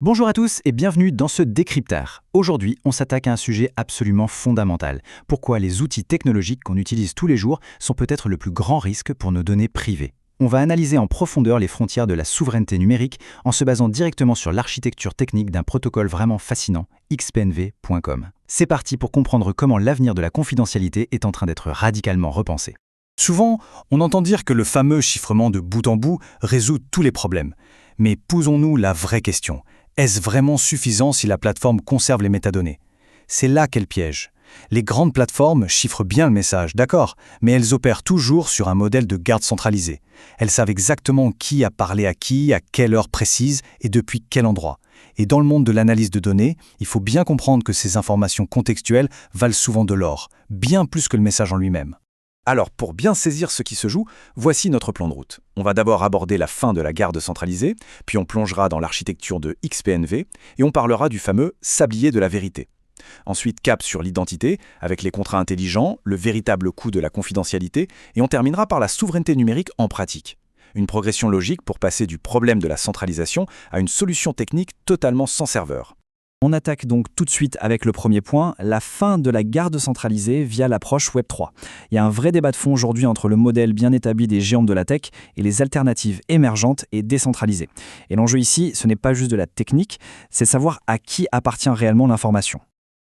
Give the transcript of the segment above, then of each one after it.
Bonjour à tous et bienvenue dans ce décrypteur. Aujourd'hui, on s'attaque à un sujet absolument fondamental. Pourquoi les outils technologiques qu'on utilise tous les jours sont peut-être le plus grand risque pour nos données privées. On va analyser en profondeur les frontières de la souveraineté numérique en se basant directement sur l'architecture technique d'un protocole vraiment fascinant, xpnv.com. C'est parti pour comprendre comment l'avenir de la confidentialité est en train d'être radicalement repensé. Souvent, on entend dire que le fameux chiffrement de bout en bout résout tous les problèmes. Mais posons-nous la vraie question. Est-ce vraiment suffisant si la plateforme conserve les métadonnées? C'est là qu'est le piège. Les grandes plateformes chiffrent bien le message, d'accord, mais elles opèrent toujours sur un modèle de garde centralisé. Elles savent exactement qui a parlé à qui, à quelle heure précise et depuis quel endroit. Et dans le monde de l'analyse de données, il faut bien comprendre que ces informations contextuelles valent souvent de l'or, bien plus que le message en lui-même. Alors, pour bien saisir ce qui se joue, voici notre plan de route. On va d'abord aborder la fin de la garde centralisée, puis on plongera dans l'architecture de XPNV, et on parlera du fameux sablier de la vérité. Ensuite, cap sur l'identité, avec les contrats intelligents, le véritable coût de la confidentialité, et on terminera par la souveraineté numérique en pratique. Une progression logique pour passer du problème de la centralisation à une solution technique totalement sans serveur. On attaque donc tout de suite avec le premier point, la fin de la garde centralisée via l'approche Web3. Il y a un vrai débat de fond aujourd'hui entre le modèle bien établi des géants de la tech et les alternatives émergentes et décentralisées. Et l'enjeu ici, ce n'est pas juste de la technique, c'est savoir à qui appartient réellement l'information.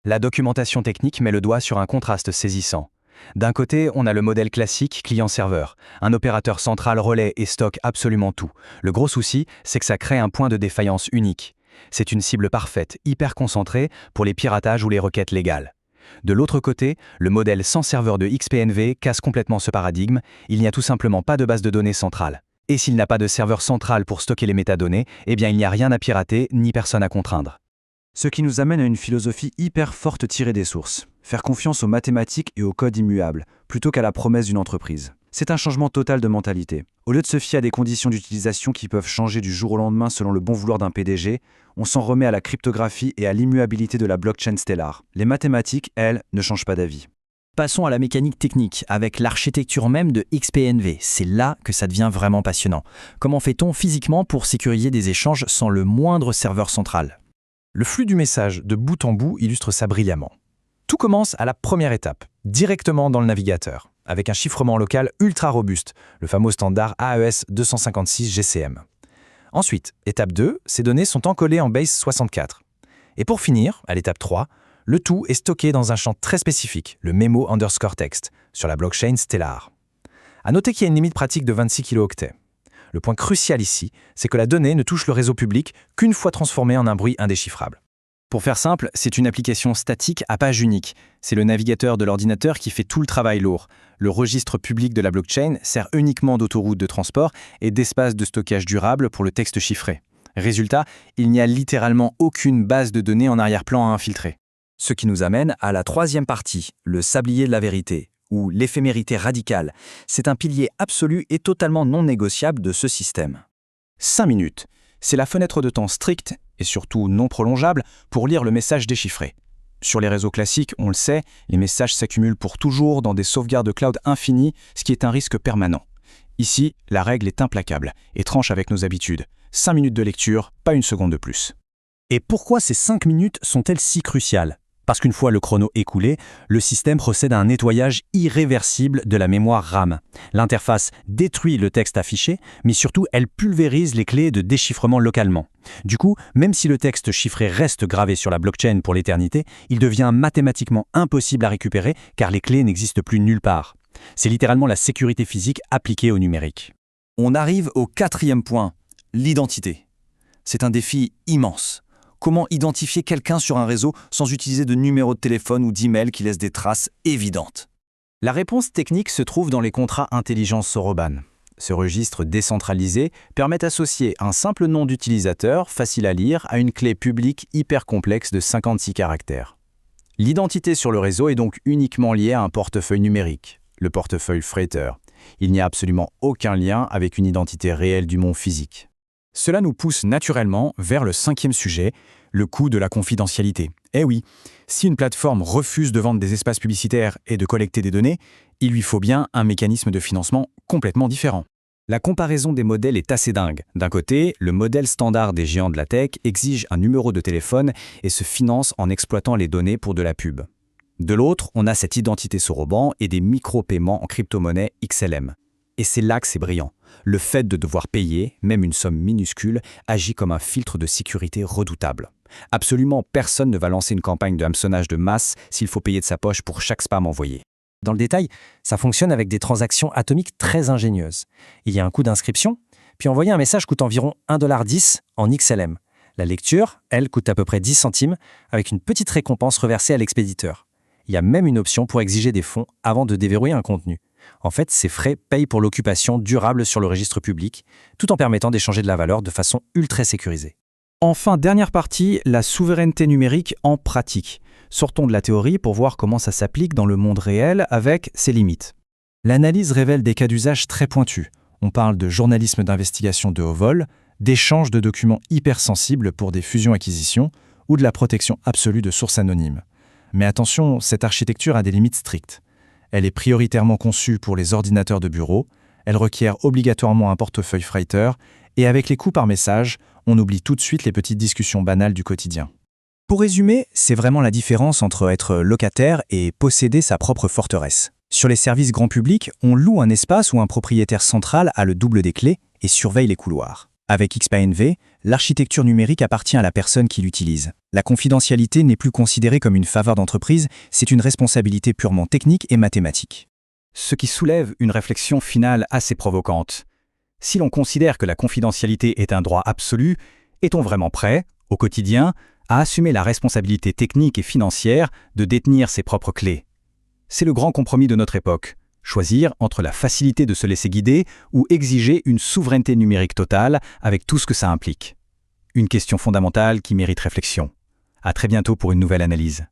La documentation technique met le doigt sur un contraste saisissant. D'un côté, on a le modèle classique client-serveur. Un opérateur central relaie et stocke absolument tout. Le gros souci, c'est que ça crée un point de défaillance unique. C'est une cible parfaite, hyper concentrée pour les piratages ou les requêtes légales. De l'autre côté, le modèle sans serveur de XPNV casse complètement ce paradigme, il n'y a tout simplement pas de base de données centrale. Et s'il n'a pas de serveur central pour stocker les métadonnées, eh bien il n'y a rien à pirater ni personne à contraindre. Ce qui nous amène à une philosophie hyper forte tirée des sources. Faire confiance aux mathématiques et au code immuable, plutôt qu'à la promesse d'une entreprise. C'est un changement total de mentalité. Au lieu de se fier à des conditions d'utilisation qui peuvent changer du jour au lendemain selon le bon vouloir d'un PDG, on s'en remet à la cryptographie et à l'immuabilité de la blockchain Stellar. Les mathématiques, elles, ne changent pas d'avis. Passons à la mécanique technique, avec l'architecture même de XPNV. C'est là que ça devient vraiment passionnant. Comment fait-on physiquement pour sécuriser des échanges sans le moindre serveur central? Le flux du message de bout en bout illustre ça brillamment. Tout commence à la première étape, directement dans le navigateur, avec un chiffrement local ultra robuste, le fameux standard AES 256 GCM. Ensuite, étape 2, ces données sont encollées en base 64. Et pour finir, à l'étape 3, le tout est stocké dans un champ très spécifique, le memo_text, sur la blockchain Stellar. À noter qu'il y a une limite pratique de 26 kilooctets. Le point crucial ici, c'est que la donnée ne touche le réseau public qu'une fois transformée en un bruit indéchiffrable. Pour faire simple, c'est une application statique à page unique. C'est le navigateur de l'ordinateur qui fait tout le travail lourd. Le registre public de la blockchain sert uniquement d'autoroute de transport et d'espace de stockage durable pour le texte chiffré. Résultat, il n'y a littéralement aucune base de données en arrière-plan à infiltrer. Ce qui nous amène à la troisième partie, le sablier de la vérité, ou l'éphémérité radicale. C'est un pilier absolu et totalement non négociable de ce système. 5 minutes. C'est la fenêtre de temps stricte et surtout non prolongeable pour lire le message déchiffré. Sur les réseaux classiques, on le sait, les messages s'accumulent pour toujours dans des sauvegardes cloud infinies, ce qui est un risque permanent. Ici, la règle est implacable et tranche avec nos habitudes. 5 minutes de lecture, pas une seconde de plus. Et pourquoi ces 5 minutes sont-elles si cruciales? Parce qu'une fois le chrono écoulé, le système procède à un nettoyage irréversible de la mémoire RAM. L'interface détruit le texte affiché, mais surtout elle pulvérise les clés de déchiffrement localement. Du coup, même si le texte chiffré reste gravé sur la blockchain pour l'éternité, il devient mathématiquement impossible à récupérer car les clés n'existent plus nulle part. C'est littéralement la sécurité physique appliquée au numérique. On arrive au quatrième point, l'identité. C'est un défi immense. Comment identifier quelqu'un sur un réseau sans utiliser de numéro de téléphone ou d'email qui laissent des traces évidentes? La réponse technique se trouve dans les contrats intelligents Soroban. Ce registre décentralisé permet d'associer un simple nom d'utilisateur, facile à lire, à une clé publique hyper complexe de 56 caractères. L'identité sur le réseau est donc uniquement liée à un portefeuille numérique, le portefeuille Freighter. Il n'y a absolument aucun lien avec une identité réelle du monde physique. Cela nous pousse naturellement vers le 5e sujet, le coût de la confidentialité. Eh oui, si une plateforme refuse de vendre des espaces publicitaires et de collecter des données, il lui faut bien un mécanisme de financement complètement différent. La comparaison des modèles est assez dingue. D'un côté, le modèle standard des géants de la tech exige un numéro de téléphone et se finance en exploitant les données pour de la pub. De l'autre, on a cette identité Soroban et des micro-paiements en crypto-monnaie XLM. Et c'est là que c'est brillant. Le fait de devoir payer, même une somme minuscule, agit comme un filtre de sécurité redoutable. Absolument personne ne va lancer une campagne de hameçonnage de masse s'il faut payer de sa poche pour chaque spam envoyé. Dans le détail, ça fonctionne avec des transactions atomiques très ingénieuses. Il y a un coût d'inscription, puis envoyer un message coûte environ 1,10$ en XLM. La lecture, elle, coûte à peu près 10 centimes, avec une petite récompense reversée à l'expéditeur. Il y a même une option pour exiger des fonds avant de déverrouiller un contenu. En fait, ces frais payent pour l'occupation durable sur le registre public, tout en permettant d'échanger de la valeur de façon ultra sécurisée. Enfin, dernière partie, la souveraineté numérique en pratique. Sortons de la théorie pour voir comment ça s'applique dans le monde réel avec ses limites. L'analyse révèle des cas d'usage très pointus. On parle de journalisme d'investigation de haut vol, d'échange de documents hypersensibles pour des fusions-acquisitions ou de la protection absolue de sources anonymes. Mais attention, cette architecture a des limites strictes. Elle est prioritairement conçue pour les ordinateurs de bureau, elle requiert obligatoirement un portefeuille Freighter, et avec les coûts par message, on oublie tout de suite les petites discussions banales du quotidien. Pour résumer, c'est vraiment la différence entre être locataire et posséder sa propre forteresse. Sur les services grand public, on loue un espace où un propriétaire central a le double des clés et surveille les couloirs. Avec XPNV, l'architecture numérique appartient à la personne qui l'utilise. La confidentialité n'est plus considérée comme une faveur d'entreprise, c'est une responsabilité purement technique et mathématique. Ce qui soulève une réflexion finale assez provocante. Si l'on considère que la confidentialité est un droit absolu, est-on vraiment prêt, au quotidien, à assumer la responsabilité technique et financière de détenir ses propres clés? C'est le grand compromis de notre époque. Choisir entre la facilité de se laisser guider ou exiger une souveraineté numérique totale avec tout ce que ça implique. Une question fondamentale qui mérite réflexion. À très bientôt pour une nouvelle analyse.